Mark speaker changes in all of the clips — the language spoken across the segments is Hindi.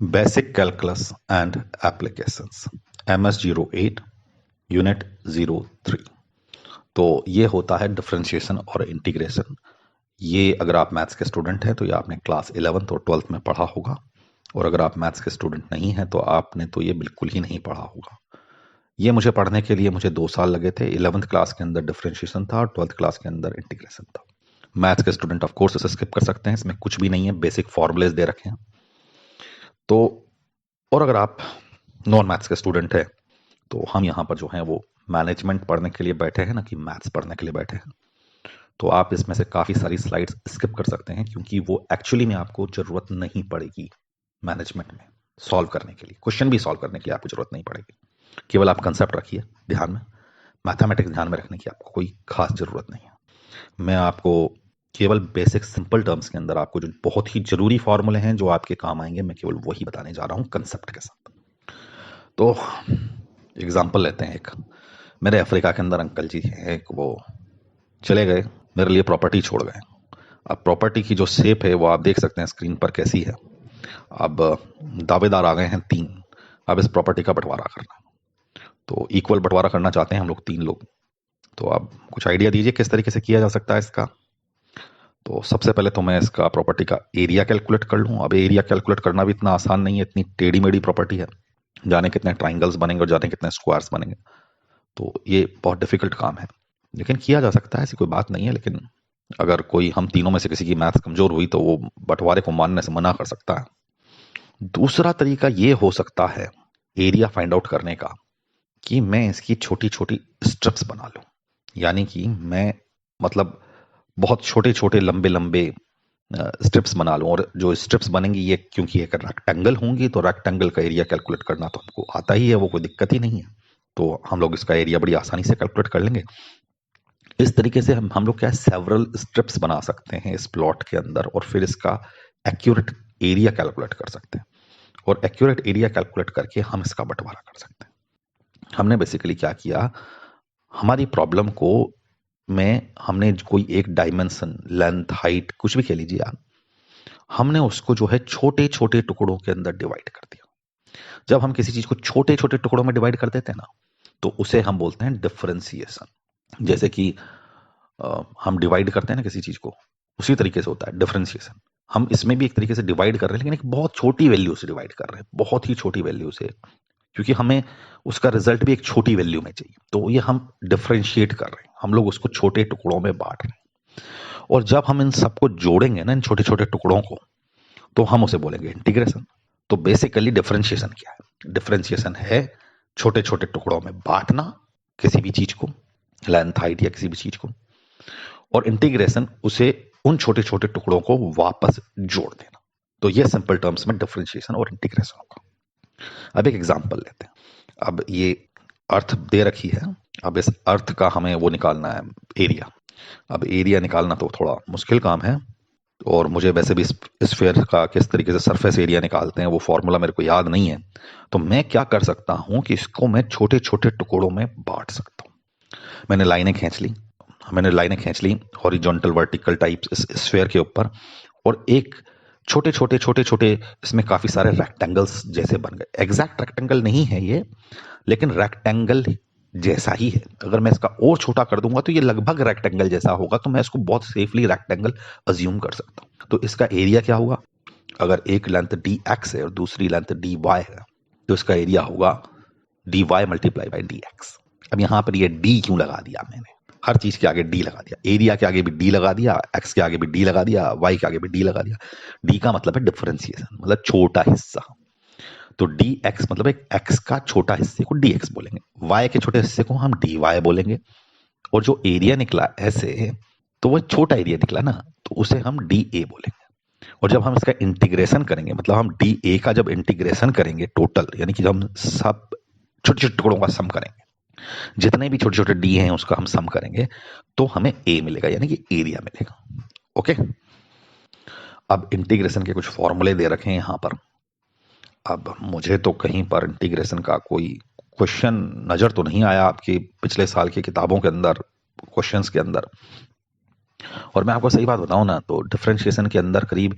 Speaker 1: Basic Calculus and Applications MS-08 unit 03। तो ये होता है डिफरेंशिएशन और इंटीग्रेशन। ये अगर आप मैथ्स के स्टूडेंट हैं तो ये आपने क्लास 11th और 12th में पढ़ा होगा, और अगर आप मैथ्स के स्टूडेंट नहीं हैं तो आपने तो ये बिल्कुल ही नहीं पढ़ा होगा। ये मुझे पढ़ने के लिए मुझे 2 साल लगे थे। 11th क्लास के अंदर डिफरेंशिएशन था और 12th क्लास के अंदर इंटीग्रेशन था। मैथ्स के स्टूडेंट ऑफ कोर्स इसे स्किप कर सकते हैं, इसमें कुछ भी नहीं है, बेसिक फॉर्मूलेज दे रखे हैं। तो और अगर आप नॉन मैथ्स के स्टूडेंट हैं तो हम यहाँ पर जो हैं वो मैनेजमेंट पढ़ने के लिए बैठे हैं, ना कि मैथ्स पढ़ने के लिए बैठे हैं। तो आप इसमें से काफ़ी सारी स्लाइड्स स्किप कर सकते हैं, क्योंकि वो एक्चुअली में आपको ज़रूरत नहीं पड़ेगी। मैनेजमेंट में सॉल्व करने के लिए, क्वेश्चन भी सॉल्व करने के लिए आपको ज़रूरत नहीं पड़ेगी। केवल आप कंसेप्ट रखिए ध्यान में, मैथमेटिक्स ध्यान में रखने की आपको कोई खास ज़रूरत नहीं है। मैं आपको केवल बेसिक सिंपल टर्म्स के अंदर आपको जो बहुत ही ज़रूरी फॉर्मूले हैं जो आपके काम आएंगे, मैं केवल वही बताने जा रहा हूँ कंसेप्ट के साथ। तो एग्जाम्पल लेते हैं। एक मेरे अफ्रीका के अंदर अंकल जी हैं, एक वो चले गए, मेरे लिए प्रॉपर्टी छोड़ गए। अब प्रॉपर्टी की जो शेप है वो आप देख सकते हैं स्क्रीन पर कैसी है। अब दावेदार आ गए हैं 3। अब इस प्रॉपर्टी का बंटवारा करना, तो इक्वल बंटवारा करना चाहते हैं हम लोग 3 लोग। तो आप कुछ आइडिया दीजिए किस तरीके से किया जा सकता है इसका। तो सबसे पहले तो मैं इसका प्रॉपर्टी का एरिया कैलकुलेट कर लूँ। अब एरिया कैलकुलेट करना भी इतना आसान नहीं है, इतनी टेढ़ी मेढ़ी प्रॉपर्टी है, जाने कितने ट्राइंगल्स बनेंगे और जाने कितने स्क्वायर्स बनेंगे। तो ये बहुत डिफिकल्ट काम है, लेकिन किया जा सकता है, ऐसी कोई बात नहीं है। लेकिन अगर कोई हम तीनों में से किसी की मैथ्स कमजोर हुई तो वो बंटवारे को मानने से मना कर सकता है। दूसरा तरीका ये हो सकता है एरिया फाइंड आउट करने का, कि मैं इसकी छोटी छोटी स्ट्रिप्स बना लूं। यानी कि मैं मतलब बहुत छोटे छोटे लंबे लंबे स्ट्रिप्स बना लूं, और जो स्ट्रिप्स बनेंगी ये क्योंकि एक रेक्टेंगल होंगी तो रेक्टेंगल का एरिया कैलकुलेट करना तो हमको आता ही है, वो कोई दिक्कत ही नहीं है। तो हम लोग इसका एरिया बड़ी आसानी से कैलकुलेट कर लेंगे। इस तरीके से हम लोग क्या है, सेवरल स्ट्रिप्स बना सकते हैं इस प्लॉट के अंदर, और फिर इसका एक्यूरेट एरिया कैलकुलेट कर सकते हैं। और एक्यूरेट एरिया कैलकुलेट करके हम इसका बंटवारा कर सकते हैं। हमने बेसिकली क्या किया, हमारी प्रॉब्लम को हमने कोई एक डायमेंशन, लेंथ, हाइट, कुछ भी कह लीजिए आप, हमने उसको जो है छोटे छोटे टुकड़ों के अंदर डिवाइड कर दिया। जब हम किसी चीज को छोटे छोटे टुकड़ों में डिवाइड कर देते हैं ना, तो उसे हम बोलते हैं डिफरेंशिएशन। जैसे कि हम डिवाइड करते हैं ना किसी चीज को, उसी तरीके से होता है डिफरेंशिएशन। हम इसमें भी एक तरीके से डिवाइड कर रहे हैं, लेकिन एक बहुत छोटी वैल्यू से डिवाइड कर रहे हैं, बहुत ही छोटी वैल्यू से, क्योंकि हमें उसका रिजल्ट भी एक छोटी वैल्यू में चाहिए। तो ये हम डिफरेंशिएट कर रहे हैं, हम लोग उसको छोटे टुकड़ों में बांट रहे हैं। और जब हम इन सबको जोड़ेंगे ना, इन छोटे छोटे टुकड़ों को, तो हम उसे बोलेंगे इंटीग्रेशन। तो बेसिकली डिफरेंशिएशन क्या है? डिफरेंशिएशन है छोटे छोटे टुकड़ों में बांटना किसी भी चीज को, लेंथ, हाइट या किसी भी चीज को, और इंटीग्रेशन उसे उन छोटे छोटे टुकड़ों को वापस जोड़ देना। तो ये सिंपल टर्म्स में डिफरेंशिएशन और इंटीग्रेशन होगा। अब एक एग्जांपल लेते हैं। अब ये अर्थ दे रखी है, अब इस अर्थ का हमें वो निकालना है एरिया। अब एरिया निकालना तो थोड़ा मुश्किल काम है, और मुझे वैसे भी स्फीयर का किस तरीके से सरफेस एरिया निकालते हैं वो फॉर्मूला मेरे को याद नहीं है। तो मैं क्या कर सकता हूं कि इसको मैं छोटे छोटे टुकड़ों में बांट सकता हूं। मैंने लाइनें खींच ली हॉरिजॉन्टल वर्टिकल टाइप इस स्फीयर के ऊपर, और एक छोटे छोटे छोटे छोटे इसमें काफी सारे रेक्टेंगल्स जैसे बन गए। एग्जैक्ट रेक्टेंगल नहीं है ये, लेकिन रेक्टेंगल जैसा ही है। अगर मैं इसका और छोटा कर दूंगा तो ये लगभग रेक्टेंगल जैसा होगा, तो मैं इसको बहुत सेफली रेक्टेंगल अज्यूम कर सकता हूं। तो इसका एरिया क्या होगा? अगर एक लेंथ डी एक्स है और दूसरी लेंथ डी वाई है, तो इसका एरिया होगा d y multiply by d x. अब यहां पर ये डी क्यों लगा दिया मैंने? हर चीज के आगे डी लगा दिया, एरिया के आगे भी डी लगा दिया, एक्स के आगे भी डी लगा दिया, वाई के आगे भी डी लगा दिया। डी का मतलब है डिफरेंशिएशन, मतलब छोटा हिस्सा। तो डी एक्स मतलब एक एक्स का छोटा हिस्से को डी एक्स बोलेंगे, वाई के छोटे हिस्से को हम डी वाई बोलेंगे। और जो एरिया निकला ऐसे, तो वो छोटा एरिया निकला ना, तो उसे हम डी ए बोलेंगे। और जब हम इसका इंटीग्रेशन करेंगे, मतलब हम डी ए का जब इंटीग्रेशन करेंगे टोटल, यानी कि जब हम सब छोटे छोटे टुकड़ों का सम करेंगे, जितने भी छोटे छोटे डी हैं उसका हम सम करेंगे, तो हमें ए मिलेगा, यानी कि एरिया मिलेगा। ओके, अब इंटीग्रेशन के कुछ फॉर्मूले दे रखे हैं यहां पर। अब मुझे तो कहीं पर इंटीग्रेशन का कोई क्वेश्चन नजर तो नहीं आया आपकी पिछले साल की किताबों के अंदर, क्वेश्चंस के अंदर। और मैं आपको सही बात बताऊं ना, तो डिफरेंशिएशन के अंदर करीब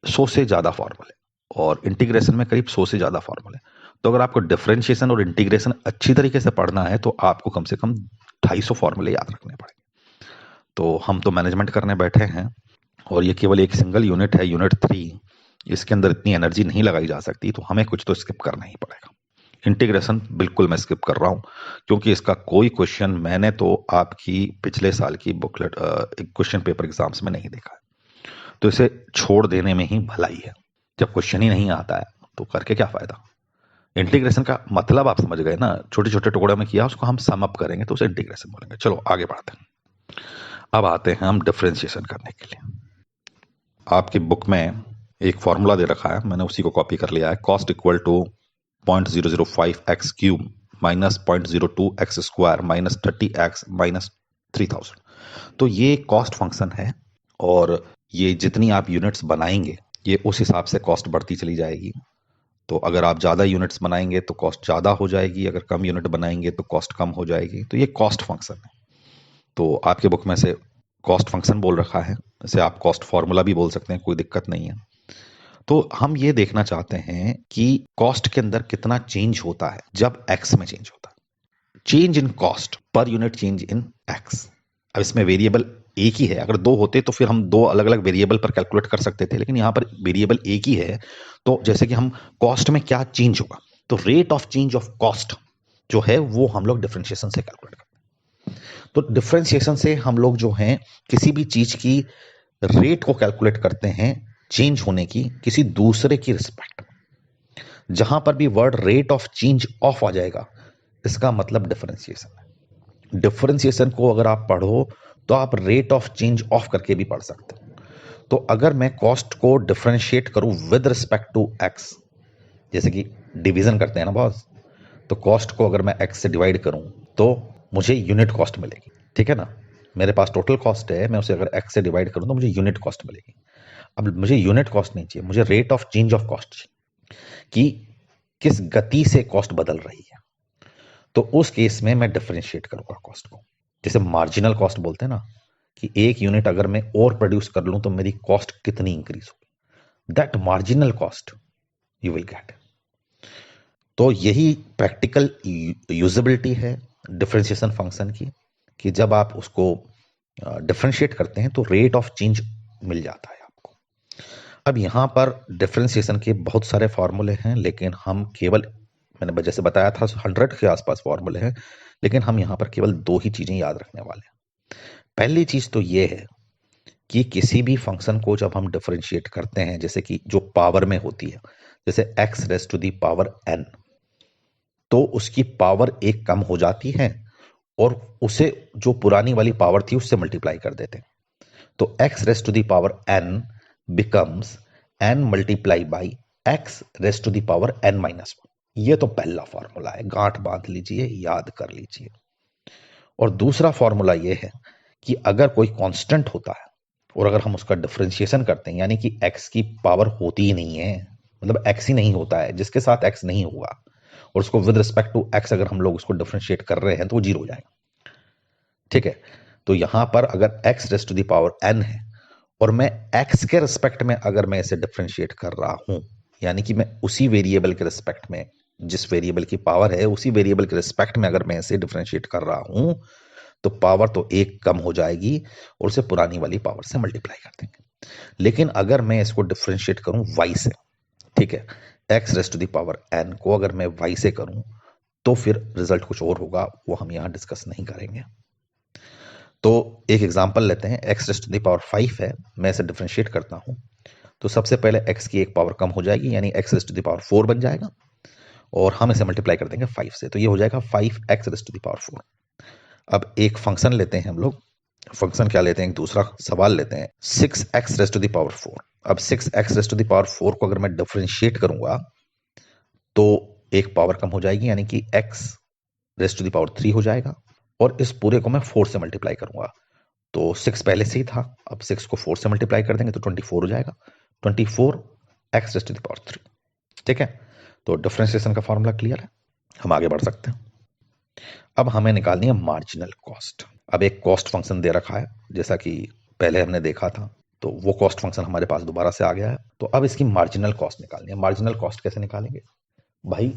Speaker 1: 100 से ज्यादा फॉर्मूले, और इंटीग्रेशन में करीब 100 से ज़्यादा फॉर्मूले। तो अगर आपको डिफरेंशिएशन और इंटीग्रेशन अच्छी तरीके से पढ़ना है तो आपको कम से कम 250 फॉर्मूले याद रखने पड़ेंगे। तो हम तो मैनेजमेंट करने बैठे हैं और ये केवल एक सिंगल यूनिट है, यूनिट 3। इसके अंदर इतनी एनर्जी नहीं लगाई जा सकती, तो हमें कुछ तो स्किप करना ही पड़ेगा। इंटीग्रेशन बिल्कुल मैं स्किप कर रहा हूँ क्योंकि इसका कोई क्वेश्चन मैंने तो आपकी पिछले साल की बुकलेट क्वेश्चन पेपर एग्जाम्स में नहीं देखा है, तो इसे छोड़ देने में ही भलाई है। जब क्वेश्चन ही नहीं आता है तो करके क्या फायदा। इंटीग्रेशन का मतलब आप समझ गए ना, छोटे छोटे टुकड़ों में किया, उसको हम सम अप करेंगे तो उसे इंटीग्रेशन बोलेंगे। चलो आगे बढ़ते हैं। अब आते हैं हम डिफरेंशिएशन करने के लिए। आपकी बुक में एक फॉर्मूला दे रखा है, मैंने उसी को कॉपी कर लिया है। Cost equal to 0.005 x cube minus 0.02 x square minus 30 x minus 3000। तो ये कॉस्ट फंक्शन है और ये जितनी आप यूनिट्स बनाएंगे ये उस हिसाब से कॉस्ट बढ़ती चली जाएगी। तो अगर आप ज़्यादा यूनिट्स बनाएंगे तो कॉस्ट ज़्यादा हो जाएगी, अगर कम यूनिट बनाएंगे तो कॉस्ट कम हो जाएगी। तो ये कॉस्ट फंक्शन है। तो आपके बुक में से कॉस्ट फंक्शन बोल रखा है, इसे आप कॉस्ट फॉर्मूला भी बोल सकते हैं, कोई दिक्कत नहीं है। तो हम ये देखना चाहते हैं कि कॉस्ट के अंदर कितना चेंज होता है जब एक्स में चेंज होता है। Change in cost per unit change in x. अब इसमें वेरिएबल एक ही है, अगर दो होते तो फिर हम दो अलग अलग वेरिएबल पर कैलकुलेट कर सकते थे, लेकिन यहाँ पर वेरिएबल एक ही है। तो जैसे कि हम कॉस्ट में क्या चेंज होगा, तो rate of change of cost जो है वो हम लोग डिफरेंशिएशन से कैलकुलेट करते हैं। तो डिफरेंशिएशन से हम लोग जो है किसी भी चीज की रेट को कैलकुलेट करते हैं चेंज होने की किसी दूसरे की रिस्पेक्ट में। जहां पर भी word rate of change of आ जाएगा इसका मतलब डिफरेंशिएशन है। डिफरेंशिएशन को अगर आप पढ़ो तो आप रेट ऑफ चेंज ऑफ करके भी पढ़ सकते हो। तो अगर मैं कॉस्ट को डिफरेंशिएट करूं विद रिस्पेक्ट टू एक्स, जैसे कि डिवीजन करते हैं ना बॉस, तो कॉस्ट को अगर मैं एक्स से डिवाइड करूं तो मुझे यूनिट कॉस्ट मिलेगी, ठीक है ना। मेरे पास टोटल कॉस्ट है, मैं उसे अगर एक्स से डिवाइड करूं तो मुझे यूनिट कॉस्ट मिलेगी। अब मुझे यूनिट कॉस्ट नहीं चाहिए, मुझे rate of change of cost चाहिए कि किस गति से कॉस्ट बदल रही है। तो उस केस में मैं डिफरेंशिएट करूंगा कॉस्ट को। जैसे मार्जिनल कॉस्ट बोलते हैं ना, कि एक यूनिट अगर मैं और प्रोड्यूस कर लूं तो मेरी कॉस्ट कितनी इंक्रीज होगी, that marginal cost you will get. तो यही प्रैक्टिकल यूजेबिलिटी है डिफरेंशिएशन फंक्शन की, कि जब आप उसको डिफरेंशिएट करते हैं तो रेट ऑफ चेंज मिल जाता है आपको। अब यहाँ पर डिफरेंशिएशन के बहुत सारे फॉर्मूले हैं, लेकिन हम केवल, मैंने जैसे बताया था 100 के आसपास फॉर्मूले हैं, लेकिन हम यहाँ पर केवल 2 ही चीजें याद रखने वाले हैं। पहली चीज तो ये है कि किसी भी फंक्शन को जब हम डिफरेंशिएट करते हैं, जैसे कि जो पावर में होती है, जैसे x raise to the power n, तो उसकी पावर एक कम हो जाती है और उसे जो पुरानी वाली पावर थी उससे मल्टीप्लाई कर देते हैं। तो x raise to the power n becomes n multiply by x raise to the power n minus 1। ये तो पहला फॉर्मूला है, गांठ बांध लीजिए, याद कर लीजिए। और दूसरा फॉर्मूला ये है कि अगर कोई कांस्टेंट होता है और अगर हम उसका डिफरेंशिएशन करते हैं, यानी कि x की पावर होती ही नहीं है, मतलब x ही नहीं होता है, जिसके साथ x नहीं होगा, और उसको विद रिस्पेक्ट टू x अगर हम लोग उसको डिफरेंशिएट कर रहे हैं तो वो जीरो हो जाएगा, ठीक है। तो यहां पर अगर x raise to the power n है और मैं x के रिस्पेक्ट में अगर मैं इसे डिफरेंशिएट कर रहा हूं, यानी कि मैं उसी वेरिएबल के रिस्पेक्ट में, जिस वेरिएबल की पावर है उसी वेरिएबल के रिस्पेक्ट में अगर मैं इसे डिफरेंशिएट कर रहा हूं, तो पावर तो एक कम हो जाएगी और उसे पुरानी वाली पावर से मल्टीप्लाई कर देंगे। लेकिन अगर मैं इसको डिफरेंशिएट करूं y से, ठीक है, x raise to the power n को अगर मैं y से करूं तो फिर रिजल्ट कुछ और होगा, वो हम यहां डिस्कस नहीं करेंगे। तो एक एग्जांपल लेते हैं, x raise to the power 5 है, मैं इसे डिफरेंशिएट करता हूं तो सबसे पहले x की एक पावर कम हो जाएगी, यानी x raise to the power 4 बन जाएगा, और हम इसे मल्टीप्लाई कर देंगे 5 से, तो ये हो जाएगा 5x rays to the power 4। अब एक फंक्शन लेते हैं हम लोग, फंक्शन क्या लेते हैं, एक दूसरा सवाल लेते हैं, 6x rays to the power 4। अब 6x rays to the power 4 को अगर मैं डिफरेंशिएट करूंगा तो एक पावर कम हो जाएगी, यानी कि x raise to the power 3 हो जाएगा, और इस पूरे को मैं 4 से मल्टीप्लाई करूंगा, तो 6 पहले से ही था, अब 6 को 4 से मल्टीप्लाई कर देंगे तो 24 हो जाएगा, 24x rays to the power 3, ठीक है। तो डिफरेंशिएशन का फॉर्मूला क्लियर है, हम आगे बढ़ सकते हैं। अब हमें निकालनी है मार्जिनल कॉस्ट। अब एक कॉस्ट फंक्शन दे रखा है जैसा कि पहले हमने देखा था, तो वो कॉस्ट फंक्शन हमारे पास दोबारा से आ गया है। तो अब इसकी मार्जिनल कॉस्ट निकालनी है। मार्जिनल कॉस्ट कैसे निकालेंगे भाई?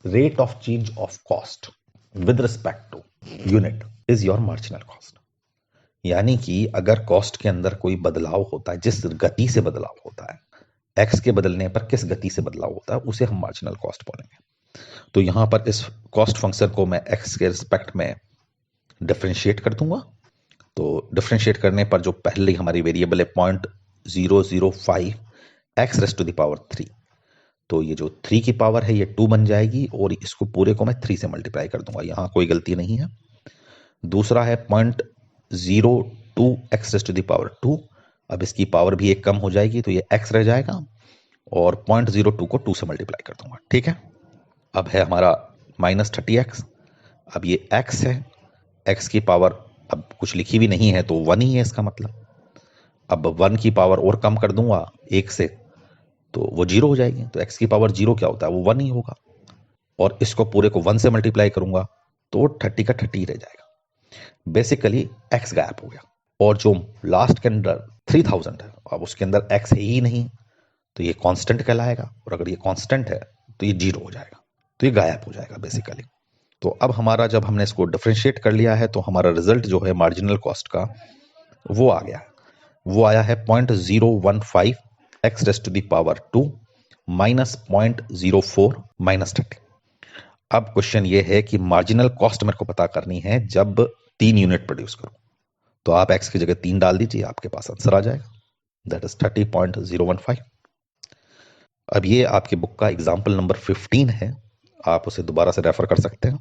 Speaker 1: Rate of change of cost with respect to unit is your marginal cost. यानी कि अगर कॉस्ट के अंदर कोई बदलाव होता है, जिस गति से बदलाव होता है, एक्स के बदलने पर किस गति से बदलाव होता है, उसे हम मार्जिनल कॉस्ट बोलेंगे। तो यहां पर इस कॉस्ट फंक्शन को मैं एक्स के रिस्पेक्ट में डिफरेंशिएट कर दूंगा। तो डिफरेंशिएट करने पर जो पहले हमारी वेरिएबल है 0.005 x raise to the power 3, तो ये जो 3 की पावर है ये 2 बन जाएगी और इसको पूरे को मैं 3 से मल्टीप्लाई कर दूंगा, यहां कोई गलती नहीं है। दूसरा है 0.02 x raise to the power 2, अब इसकी पावर भी एक कम हो जाएगी तो ये x रह जाएगा और 0.02 को 2 से मल्टीप्लाई कर दूंगा, ठीक है। अब है हमारा -30x, अब ये x है, x की पावर अब कुछ लिखी भी नहीं है तो 1 ही है इसका मतलब। अब 1 की पावर और कम कर दूंगा 1 से तो वो 0 हो जाएगी, तो x की पावर 0 क्या होता है, वो 1 ही होगा। और इसको पूरे को 1 से मल्टीप्लाई करूंगा तो 30 का 30 रह जाएगा। बेसिकली x गायब हो गया और जो लास्ट के अंदर 3000 है, अब उसके अंदर x है ही नहीं, तो ये कांस्टेंट कहलाएगा, और अगर ये कांस्टेंट है तो ये 0 हो जाएगा, तो ये गायब हो जाएगा बेसिकली। तो अब हमारा जब हमने इसको डिफरेंशिएट कर लिया है तो हमारा रिजल्ट जो है मार्जिनल कॉस्ट का वो आ गया है। वो आया है 0.015 x raise to the power 2 minus 0.04 minus 30। अब क्वेश्चन ये है कि मार्जिनल कॉस्ट मेरे को पता करनी है जब 3 यूनिट प्रोड्यूस करूं, तो आप x की जगह 3 डाल दीजिए, आपके पास आंसर आ जाएगा, दैट इज 30.015। अब ये आपके बुक का एग्जाम्पल नंबर 15 है, आप उसे दोबारा से रेफर कर सकते हैं।